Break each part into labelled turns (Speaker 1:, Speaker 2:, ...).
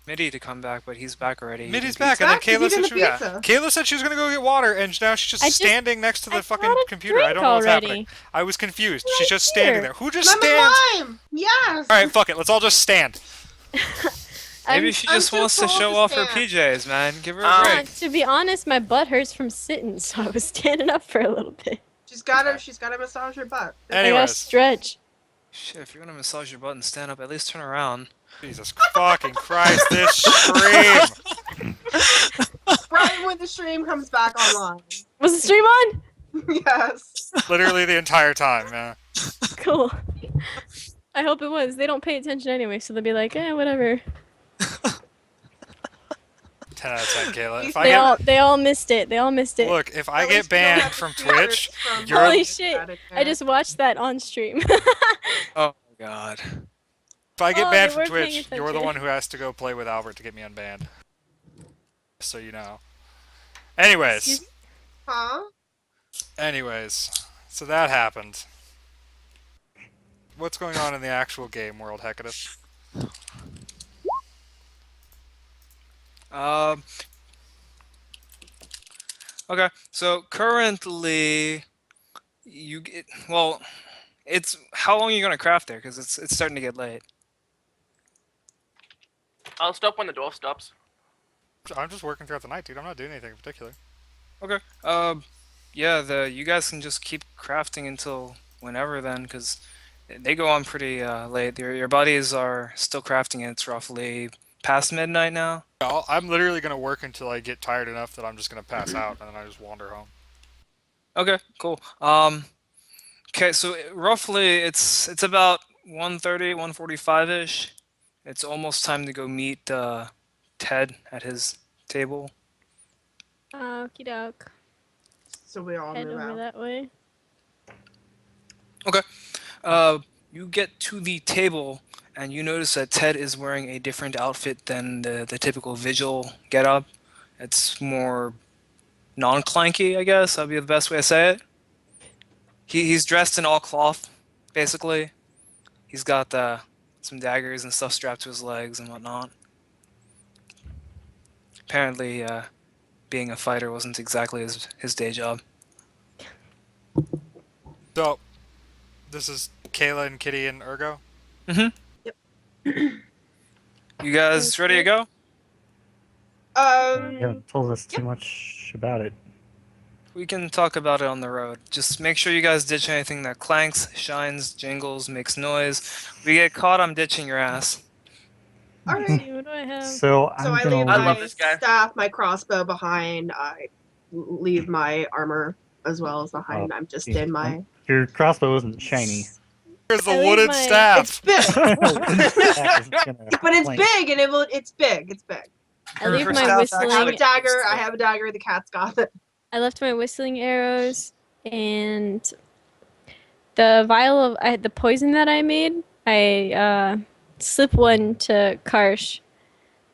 Speaker 1: Mitty to come back, but he's back already.
Speaker 2: Mitty's back, and then Kayla said
Speaker 3: Kayla
Speaker 2: said she was gonna go get water, and now she's just standing next to the fucking computer. I don't know what's happening. I was confused. She's just standing there. Who just stands?
Speaker 3: Lime! Yes!
Speaker 2: Alright, fuck it. Let's all just stand.
Speaker 1: Maybe she just wants to show off her PJs, man. Give her a break.
Speaker 4: To be honest, my butt hurts from sitting, so I was standing up for a little bit.
Speaker 3: She's gotta massage her butt.
Speaker 4: Anyways. I gotta stretch.
Speaker 1: Shit, if you're gonna massage your butt and stand up, at least turn around.
Speaker 2: Jesus fucking Christ, this stream!
Speaker 3: Right when the stream comes back online.
Speaker 4: Was the stream on?
Speaker 3: Yes.
Speaker 2: Literally the entire time, man.
Speaker 4: Cool. I hope it was. They don't pay attention anyway, so they'll be like, eh, whatever.
Speaker 2: 10 out of 10, Kayla.
Speaker 4: They all missed it. They all missed it.
Speaker 2: Look, if I get banned from Twitch, you're...
Speaker 4: Holy shit. I just watched that on stream.
Speaker 1: Oh my god.
Speaker 2: If I get banned from Twitch, you're the one who has to go play with Albert to get me unbanned. So you know. Anyways.
Speaker 3: Huh?
Speaker 2: Anyways. So that happened. What's going on in the actual game world, Hecadus?
Speaker 1: Okay, so currently, you get, well, it's, how long are you gonna craft there? Because it's starting to get late.
Speaker 5: I'll stop when the dwarf stops.
Speaker 2: I'm just working throughout the night, dude. I'm not doing anything in particular.
Speaker 1: Okay, yeah, you guys can just keep crafting until whenever then, because they go on pretty late. Your buddies are still crafting it. It's roughly past midnight now.
Speaker 2: I'm literally gonna work until I get tired enough that I'm just gonna pass out, and then I just wander home.
Speaker 1: Okay, cool. Okay, so roughly it's about 1:30, 1:45-ish. It's almost time to go meet Ted at his table.
Speaker 4: Okie doke.
Speaker 3: So we all
Speaker 4: head
Speaker 3: move
Speaker 4: over
Speaker 3: out.
Speaker 4: that way.
Speaker 1: Okay. You get to the table, and you notice that Ted is wearing a different outfit than the typical vigil getup. It's more non-clanky, I guess. That'd be the best way to say it. He's dressed in all cloth, basically. He's got some daggers and stuff strapped to his legs and whatnot. Apparently, being a fighter wasn't exactly his day job.
Speaker 2: So, this is Kayla and Kitty and Ergo?
Speaker 1: Mm-hmm.
Speaker 3: Yep.
Speaker 1: You guys ready to go?
Speaker 6: You haven't told us too much about it.
Speaker 1: We can talk about it on the road. Just make sure you guys ditch anything that clanks, shines, jingles, makes noise. If we get caught, I'm ditching your ass.
Speaker 3: Alright.
Speaker 4: What do I have?
Speaker 6: So
Speaker 3: I
Speaker 6: gonna
Speaker 3: leave
Speaker 5: I love
Speaker 3: my
Speaker 5: this guy.
Speaker 3: staff, my crossbow behind. I leave my armor as well as behind. I'm just in my...
Speaker 6: Your crossbow isn't shiny.
Speaker 2: Here's the wooden staff!
Speaker 3: It's big!
Speaker 6: But
Speaker 3: But it's big, and it's big. It's big.
Speaker 4: I leave
Speaker 1: For
Speaker 4: my
Speaker 1: staff,
Speaker 4: whistling.
Speaker 3: I have a dagger. I have a dagger. The cat's got it.
Speaker 4: I left my whistling arrows and the vial of the poison that I made. I slip one to Karsh,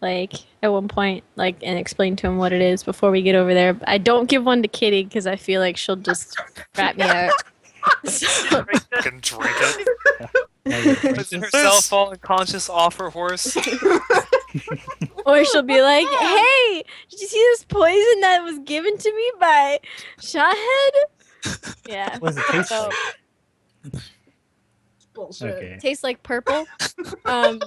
Speaker 4: like at one point, like, and explain to him what it is before we get over there. I don't give one to Kitty because I feel like she'll just rat me out. So,
Speaker 2: Can drink it.
Speaker 1: Puts herself all unconscious off her horse.
Speaker 4: or she'll be like, "Hey, did you see this poison that was given to me by Shahhead?" Yeah.
Speaker 6: What does it taste like?
Speaker 3: It's bullshit.
Speaker 6: Okay.
Speaker 4: Tastes like purple.
Speaker 2: Oh,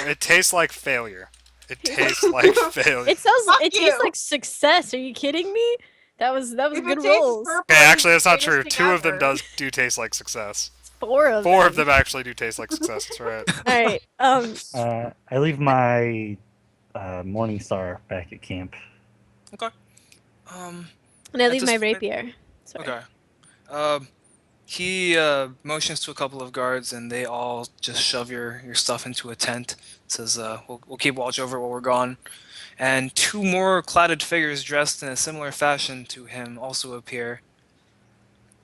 Speaker 2: it tastes like failure. It tastes like failure.
Speaker 4: It sounds.
Speaker 3: Fuck
Speaker 4: It
Speaker 3: you.
Speaker 4: tastes like success. Are you kidding me? That was
Speaker 3: If
Speaker 4: good
Speaker 3: it tastes
Speaker 4: rolls.
Speaker 3: purple,
Speaker 2: Okay, actually, that's not
Speaker 3: it's
Speaker 2: true.
Speaker 3: the
Speaker 2: 2 of them
Speaker 3: ever.
Speaker 2: do taste like success.
Speaker 4: 4 of them.
Speaker 2: 4 of them actually do taste like success. That's right.
Speaker 4: All right.
Speaker 6: I leave my Morning Star back at camp.
Speaker 1: Okay.
Speaker 4: And I
Speaker 1: At
Speaker 4: leave
Speaker 1: this
Speaker 4: my
Speaker 1: point-
Speaker 4: rapier. Sorry.
Speaker 1: Okay. He motions to a couple of guards, and they all just shove your stuff into a tent. Says, we'll keep watch over while we're gone. And 2 more cladded figures dressed in a similar fashion to him also appear.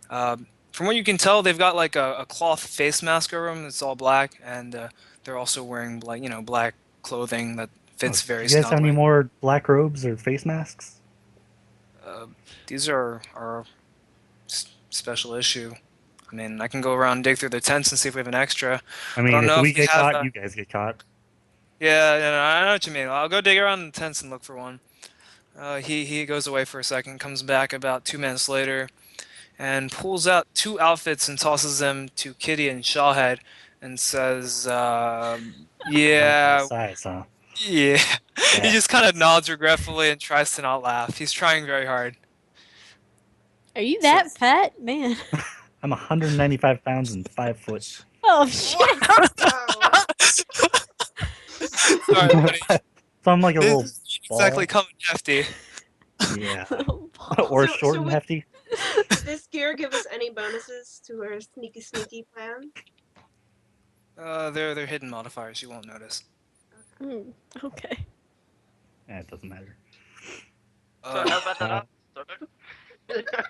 Speaker 1: From what you can tell, they've got like a cloth face mask over them. It's all black, and they're also wearing black clothing that fits very
Speaker 6: You guys have any
Speaker 1: snugly.
Speaker 6: more black robes or face masks?
Speaker 1: These are our special issue. I mean, I can go around and dig through the tents and see if we have an extra.
Speaker 6: I mean,
Speaker 1: don't know
Speaker 6: if we
Speaker 1: if we
Speaker 6: get
Speaker 1: have
Speaker 6: caught,
Speaker 1: a-
Speaker 6: you guys get caught.
Speaker 1: Yeah, yeah, no, I know what you mean. I'll go dig around the tents and look for one. He goes away for a second, comes back about 2 minutes later, and pulls out two outfits and tosses them to Kitty and Shawhead, and says,
Speaker 6: Not my
Speaker 1: "Yeah,
Speaker 6: size, huh?
Speaker 1: yeah." He
Speaker 6: Yeah.
Speaker 1: just kind of nods regretfully and tries to not laugh. He's trying very hard.
Speaker 4: Are you
Speaker 1: So,
Speaker 4: that fat, man?
Speaker 6: I'm 195 pounds and 5 foot.
Speaker 4: Oh shit!
Speaker 3: Wow.
Speaker 1: sorry, buddy.
Speaker 6: So I'm like a
Speaker 1: This
Speaker 6: little
Speaker 1: is
Speaker 6: ball.
Speaker 1: exactly coming hefty.
Speaker 6: Yeah.
Speaker 4: Little
Speaker 6: Or
Speaker 3: So-
Speaker 6: short
Speaker 3: so
Speaker 6: and
Speaker 3: we-
Speaker 6: hefty.
Speaker 3: Does this gear give us any bonuses to our sneaky plan?
Speaker 1: They're hidden modifiers. You won't notice.
Speaker 4: Hmm, okay.
Speaker 6: Yeah, it doesn't matter.
Speaker 5: So how about that?
Speaker 6: Uh,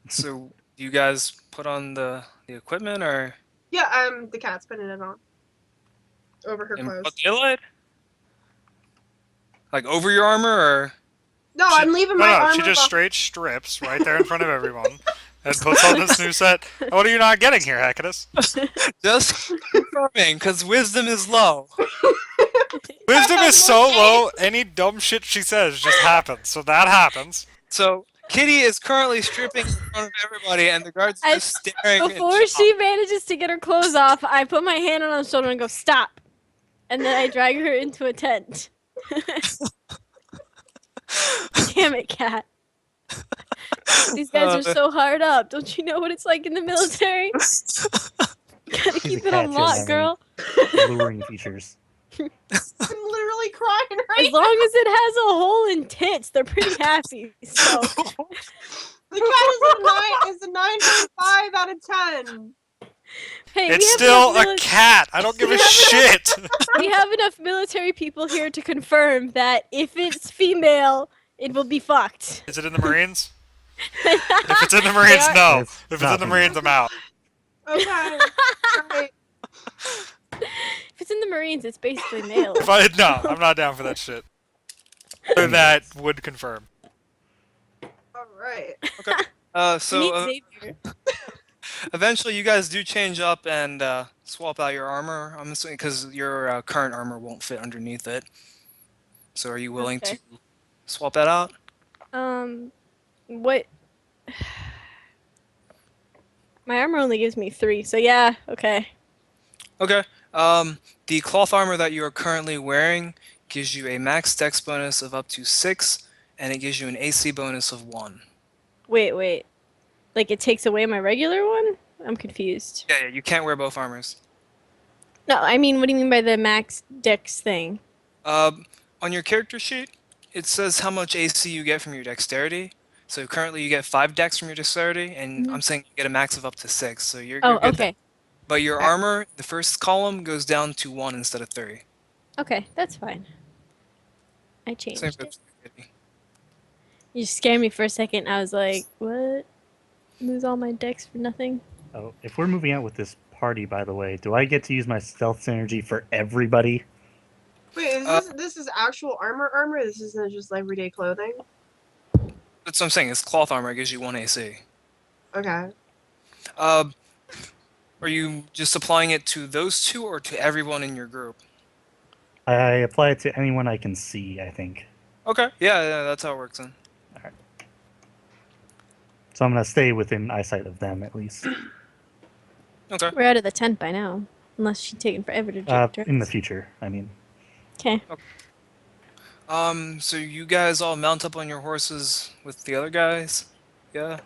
Speaker 1: So you guys put on the equipment or
Speaker 3: Yeah, the cat's putting it on. Over her
Speaker 1: in
Speaker 3: clothes.
Speaker 1: broad daylight? Like over your armor or?
Speaker 3: No, I'm leaving my armor
Speaker 2: she just
Speaker 3: behind.
Speaker 2: straight strips right there in front of everyone and puts on this new set. What are you not getting here, Hecadus?
Speaker 1: Just confirming, because wisdom is low.
Speaker 2: Wisdom is so low, any dumb shit she says just happens. So that happens.
Speaker 1: So Kitty is currently stripping in front of everybody, and the guards are just staring. in
Speaker 4: Before
Speaker 1: shock.
Speaker 4: she manages to get her clothes off, I put my hand on her shoulder and go, "Stop!" And then I drag her into a tent. Damn it, cat. These guys are so hard up. Don't you know what it's like in the military? Gotta
Speaker 6: She's
Speaker 4: keep
Speaker 6: a
Speaker 4: it on
Speaker 6: cat,
Speaker 4: lock,
Speaker 6: Jen,
Speaker 4: girl.
Speaker 6: alluring features.
Speaker 3: I'm literally crying right
Speaker 4: As long as it has a hole in tits, they're pretty happy. So
Speaker 3: The cat is a 9.5 out of 10.
Speaker 4: hey,
Speaker 2: It's still
Speaker 4: enough
Speaker 2: a cat. I don't give a shit.
Speaker 4: we have enough military people here to confirm that if it's female, it will be fucked.
Speaker 2: Is it in the Marines? If it's in the Marines,
Speaker 4: are-
Speaker 2: no.
Speaker 6: It's
Speaker 2: If it's
Speaker 6: not
Speaker 2: in the
Speaker 6: in
Speaker 2: Marines, I'm out.
Speaker 3: Okay. Right.
Speaker 4: If it's in the Marines, it's basically male.
Speaker 2: No, I'm not down for that shit. That would confirm.
Speaker 3: Alright.
Speaker 1: So
Speaker 4: Meet Xavier.
Speaker 1: eventually, you guys do change up and swap out your armor. I'm assuming because your current armor won't fit underneath it. So, are you willing
Speaker 4: Okay.
Speaker 1: to swap that out?
Speaker 4: What? My armor only gives me 3, so yeah, okay.
Speaker 1: Okay. The cloth armor that you are currently wearing gives you a max dex bonus of up to 6, and it gives you an AC bonus of 1.
Speaker 4: Wait. Like it takes away my regular one? I'm confused.
Speaker 1: Yeah, you can't wear both armors.
Speaker 4: No, I mean, what do you mean by the max dex thing?
Speaker 1: On your character sheet, it says how much AC you get from your dexterity. So currently you get 5 dex from your dexterity, and I'm saying you get a max of up to 6. So you're
Speaker 4: Oh,
Speaker 1: good
Speaker 4: okay.
Speaker 1: there. But your armor, the first column, goes down to 1 instead of 3.
Speaker 4: Okay, that's fine. I
Speaker 1: Same
Speaker 4: changed
Speaker 1: for
Speaker 4: it.
Speaker 1: Kitty.
Speaker 4: You just scared me for a second. I was like, what? Lose all my dex for nothing?
Speaker 6: Oh, if we're moving out with this party, by the way, do I get to use my stealth synergy for everybody?
Speaker 3: Wait, is this is actual armor? This isn't just everyday clothing?
Speaker 1: That's what I'm saying. It's cloth armor. It gives you 1 AC.
Speaker 3: Okay.
Speaker 1: Are you just applying it to those two or to everyone in your group?
Speaker 6: I apply it to anyone I can see, I think.
Speaker 1: Okay. Yeah, that's how it works then.
Speaker 6: So I'm going to stay within eyesight of them, at least.
Speaker 1: Okay.
Speaker 4: We're out of the tent by now. Unless she's taking forever to dress.
Speaker 6: In the future, I mean.
Speaker 4: Okay.
Speaker 1: So you guys all mount up on your horses with the other guys? Yeah?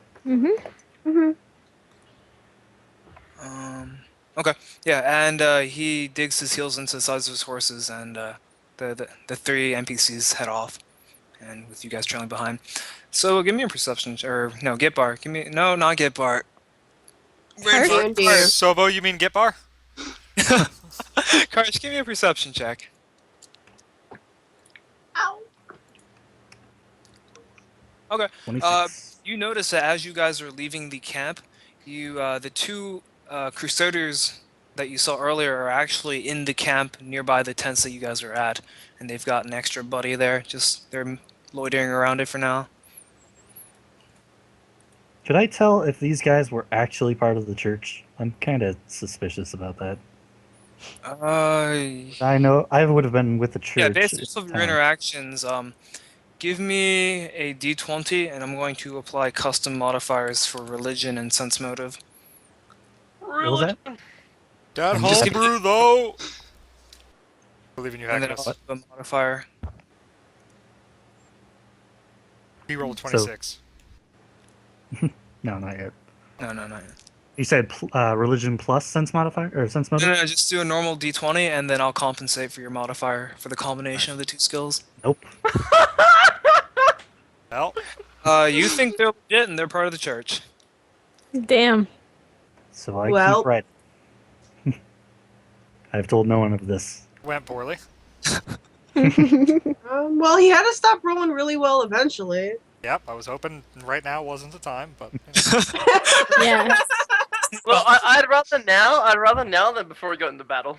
Speaker 1: Okay. Yeah, and he digs his heels into the sides of his horses, and the 3 NPCs head off, and with you guys trailing behind. So give me a perception, or no, get bar. Give me not get bar.
Speaker 3: Reindeer.
Speaker 2: Sobo, you mean get bar?
Speaker 1: Karsh, give me a perception check.
Speaker 3: Ow.
Speaker 1: Okay.
Speaker 6: 26.
Speaker 1: You notice that as you guys are leaving the camp, the 2 crusaders that you saw earlier are actually in the camp nearby the tents that you guys are at, and they've got an extra buddy there. Just they're loitering around it for now.
Speaker 6: Could I tell if these guys were actually part of the church? I'm kind of suspicious about that. I know I would have been with the
Speaker 1: Yeah,
Speaker 6: church
Speaker 1: based
Speaker 6: at
Speaker 1: off of
Speaker 6: the
Speaker 1: your
Speaker 6: time.
Speaker 1: interactions, give me a d20, and I'm going to apply custom modifiers for religion and sense motive.
Speaker 6: What was that?
Speaker 2: That
Speaker 6: I missed
Speaker 1: Just
Speaker 6: that.
Speaker 1: give me,
Speaker 2: homebrew, though! Believe in you,
Speaker 1: and then I'll
Speaker 2: Hackness.
Speaker 1: do a modifier.
Speaker 2: He rolled
Speaker 6: So
Speaker 2: 26.
Speaker 6: no, not yet.
Speaker 1: No, no, no.
Speaker 6: You said religion plus sense modifier or sense
Speaker 1: No,
Speaker 6: motive?
Speaker 1: no, just do a normal d20, and then I'll compensate for your modifier for the combination of the two skills.
Speaker 6: Nope.
Speaker 2: Well,
Speaker 1: You think they're legit and they're part of the church.
Speaker 4: Damn.
Speaker 6: So I
Speaker 3: Well-
Speaker 6: keep writing. I've told no one of this.
Speaker 2: went poorly.
Speaker 3: Well, he had to stop rolling really well eventually.
Speaker 2: Yep, I was hoping right now wasn't the time, but...
Speaker 4: Yeah.
Speaker 5: Well, I'd rather now than before we go into battle.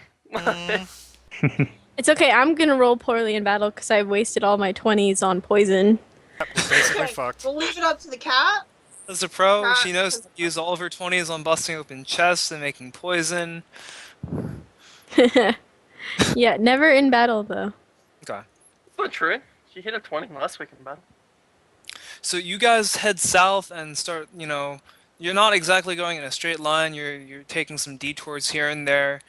Speaker 4: It's okay. I'm gonna roll poorly in battle because I wasted all my 20s on poison.
Speaker 2: Yep, basically fucked.
Speaker 3: We'll leave it up to the cat.
Speaker 1: As a pro,
Speaker 3: Cat
Speaker 1: she knows to
Speaker 3: can-
Speaker 1: use all of her 20s on busting open chests and making poison.
Speaker 4: Yeah, never in battle though.
Speaker 1: Okay.
Speaker 5: It's not true. She hit a 20 last week in battle.
Speaker 1: So you guys head south and start, you're not exactly going in a straight line. You're taking some detours here and there.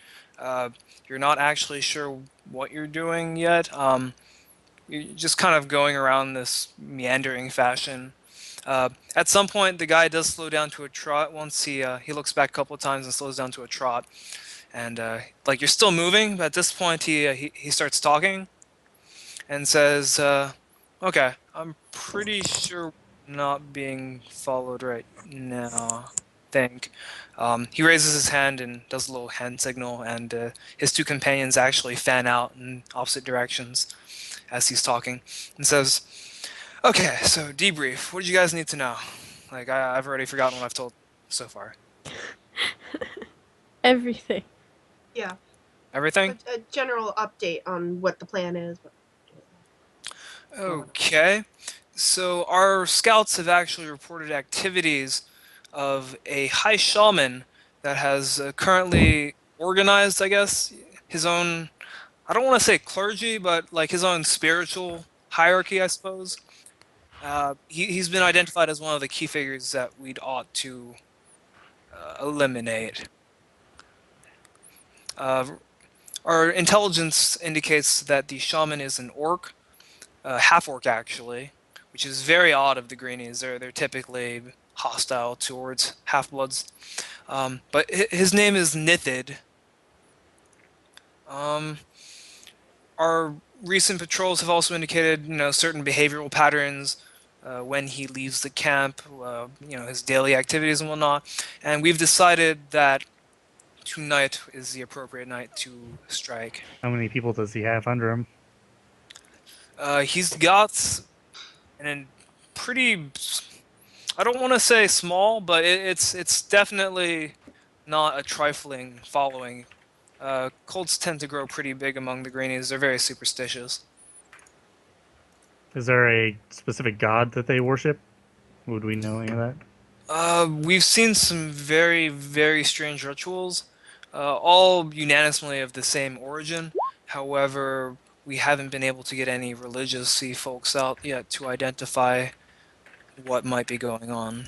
Speaker 1: You're not actually sure what you're doing yet. You're just kind of going around this meandering fashion. At some point, the guy does slow down to a trot. Once he looks back a couple of times and slows down to a trot, and like you're still moving, but at this point he starts talking and says, "Okay, I'm pretty sure we're not being followed right now. Think." He raises his hand and does a little hand signal, and his two companions actually fan out in opposite directions as he's talking, and says, "Okay, so debrief. What did you guys need to know? Like, I've already forgotten what I've told so far.
Speaker 4: Everything.
Speaker 3: Yeah,
Speaker 1: Everything?
Speaker 3: a general update on what the plan is.
Speaker 1: Okay. So our scouts have actually reported activities of a high shaman that has currently organized, I guess, his own, I don't want to say clergy, but like his own spiritual hierarchy, I suppose. He's been identified as one of the key figures that we'd ought to eliminate. Our intelligence indicates that the shaman is an orc, half orc actually, which is very odd of the greenies. They're typically hostile towards half bloods. But his name is Nithid. Our recent patrols have also indicated, certain behavioral patterns when he leaves the camp, his daily activities and whatnot. And we've decided that tonight is the appropriate night to strike.
Speaker 6: How many people does he have under him?
Speaker 1: He's got an pretty, I don't want to say small, but it's definitely not a trifling following. Cults tend to grow pretty big among the greenies. They're very superstitious.
Speaker 6: Is there a specific god that they worship? Would we know any of that?
Speaker 1: We've seen some very, very strange rituals, all unanimously of the same origin. However, we haven't been able to get any religious-y folks out yet to identify what might be going on.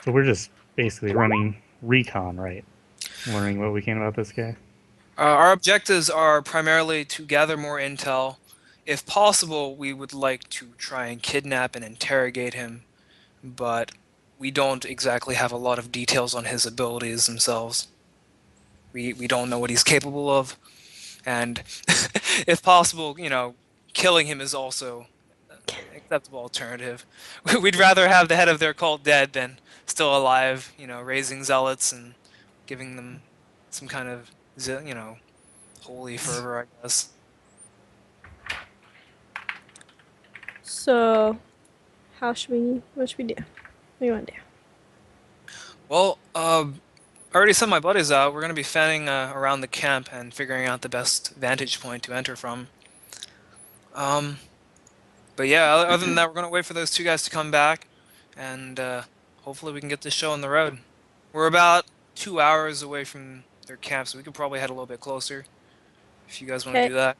Speaker 6: So we're just basically running recon, right? Learning what we can about this guy.
Speaker 1: Our objectives are primarily to gather more intel. If possible, we would like to try and kidnap and interrogate him, but we don't exactly have a lot of details on his abilities themselves. We don't know what he's capable of, and if possible, killing him is also an acceptable alternative. We'd rather have the head of their cult dead than still alive, raising zealots and giving them some kind of, holy fervor, I guess.
Speaker 4: So, what should we do? What do you want to do?
Speaker 1: Well, I already sent my buddies out. We're going to be fanning around the camp and figuring out the best vantage point to enter from. But yeah, other than that, we're going to wait for those two guys to come back, and hopefully we can get this show on the road. We're about 2 hours away from camp, so we could probably head a little bit closer if you guys want to do that.